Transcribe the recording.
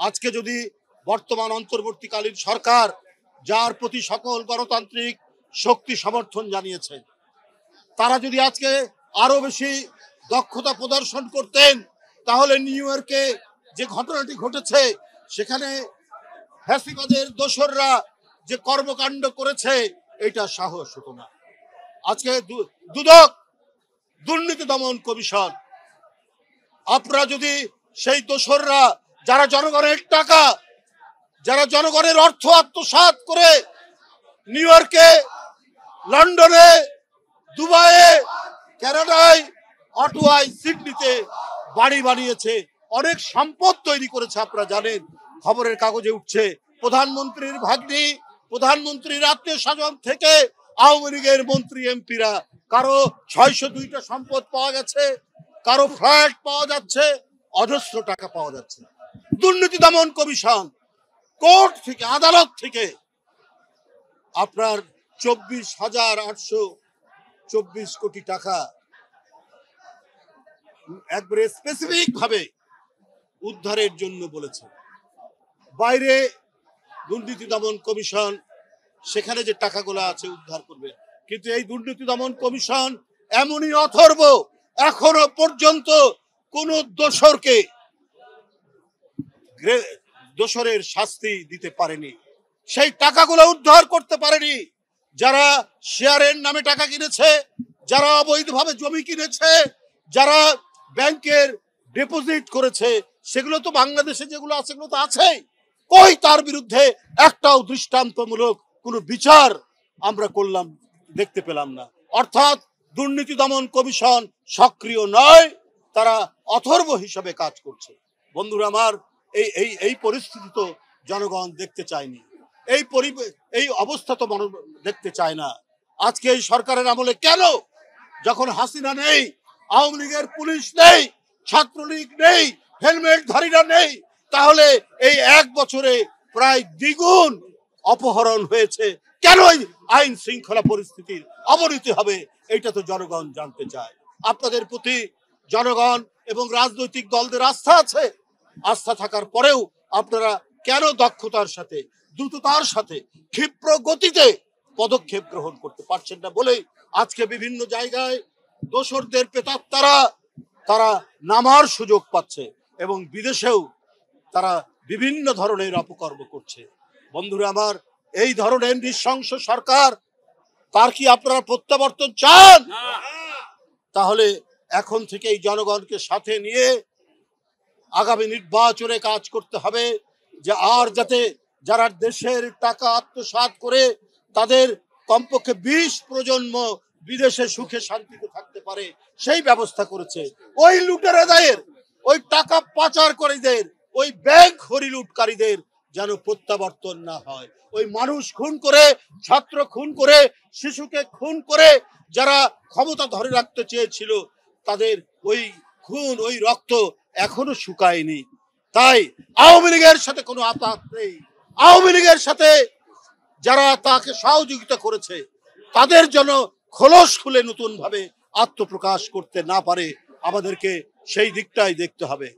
আজকে যদি বর্তমান অন্তর্বর্তীকালীন সরকার, যার প্রতি সকল গণতান্ত্রিক শক্তি সমর্থন জানিয়েছে, তারা যদি আজকে আরো বেশি দক্ষতা প্রদর্শন করতেন, তাহলে নিউ ইয়র্কে যে ঘটনাটি ঘটেছে, সেখানে ফ্যাসিবাদের দোসররা যে কর্মকাণ্ড করেছে, এটা সাহস হতো না। আজকে দুদক, দুর্নীতি দমন কমিশন, আপনারা যদি সেই দোসররা, যারা জনগণের টাকা, যারা জনগণের অর্থ আত্মসাৎ করে নিউ ইয়র্কে, লন্ডনে, দুবাইয়ে, কানাডায়, অটোয়ায়, সিডনিতে বাড়ি বানিয়েছে, অনেক সম্পদ তৈরি করেছে, আপনারা জানেন, খবরের কাগজে উঠছে। প্রধানমন্ত্রীর ভাগ্নি, প্রধানমন্ত্রীর আত্মীয় স্বজন থেকে আওয়ামী লীগের মন্ত্রী এমপিরা, কারো 602টা সম্পদ পাওয়া গেছে, কারো ফ্ল্যাট পাওয়া যাচ্ছে, অজস্র টাকা পাওয়া যাচ্ছে। দুর্নীতি দমন কমিশন কোর্ট থেকে, আদালত থেকে আপনার 24,824 কোটি টাকা একবারে স্পেসিফিক ভাবে উদ্ধারের জন্য বলেছে। বাইরে দুর্নীতি দমন কমিশন সেখানে যে টাকাগুলো আছে উদ্ধার করবে, কিন্তু এই দুর্নীতি দমন কমিশন এমনই অথর্ব, এখনো পর্যন্ত কোন দোষরের শাস্তি দিতে পারেনি, সেই টাকাগুলো উদ্ধার করতে পারেনি। যারা শেয়ারের নামে টাকা কিনেছে, যারা অবৈধভাবে জমি কিনেছে, যারা ব্যাংকের ডিপোজিট করেছে, সেগুলো তো বাংলাদেশে যেগুলো আছে সেগুলো তো আছেই, কই তার বিরুদ্ধে একটাও দৃষ্টান্তমূলক কোনো বিচার আমরা দেখতে পেলাম না। অর্থাৎ দুর্নীতি দমন কমিশন সক্রিয় নয়, তারা অথর্ব হিসাবে কাজ করছে। বন্ধুরা আমার, এই পরিস্থিতি তো জনগণ দেখতে চায়নি, এই অবস্থা তো দেখতে চায় না। আজকে এই সরকারের আমলে কেন, যখন হাসিনা নেই, আওয়ামী লীগের পুলিশ নেই, ছাত্রলীগ নেই, হেলমেটধারীরা নেই, তাহলে এই 1 বছরে প্রায় দ্বিগুণ অপহরণ হয়েছে, কেন আইন শৃঙ্খলা পরিস্থিতির অবনতি হবে, এটা তো জনগণ জানতে চায়। আপনাদের প্রতি জনগণ এবং রাজনৈতিক দলদের আস্থা আছে, আস্থা থাকার পরেও আপনারা কেন দক্ষতার সাথে, দ্রুততার সাথে, ক্ষিপ্র গতিতে পদক্ষেপ গ্রহণ করতে পারছেন না বলেই আজকে বিভিন্ন জায়গায় দোসরদের প্রেতাত্মারা তারা নামার সুযোগ পাচ্ছে এবং বিদেশেও তারা বিভিন্ন ধরনের অপকর্ম করছে। বন্ধুরা আমার, এই ধরনের নৃশংস সরকার, তার কি আপনারা প্রত্যাবর্তন চান? তাহলে এখন থেকেই জনগণকে সাথে নিয়ে আগামী নির্বাচনে কাজ করতে হবে, যে আর যাতে যারা দেশের টাকা আত্মসাৎ করে তাদের কমপক্ষে 20 প্রজন্ম বিদেশে সুখে শান্তিতে থাকতে পারে, সেই ব্যবস্থা করেছে। ওই লুটেরাদের, ওই টাকা পাচারকারীদের, ওই ব্যাংক হরিলুটকারীদের যেন প্রত্যাবর্তন না হয়। ওই মানুষ খুন করে, ছাত্র খুন করে, শিশুকে খুন করে যারা ক্ষমতা ধরে রাখতে চেয়েছিল, তাদের ওই খুন, ওই রক্ত এখনো শুকায়নি। তাই আওয়ামী লীগের সাথে কোনো আঘাত নেই, আওয়ামী লীগের সাথে যারা তাকে সহযোগিতা করেছে তাদের জন্য খোলস খুলে নতুন ভাবে আত্মপ্রকাশ করতে না পারে, আমাদেরকে সেই দিকটাই দেখতে হবে।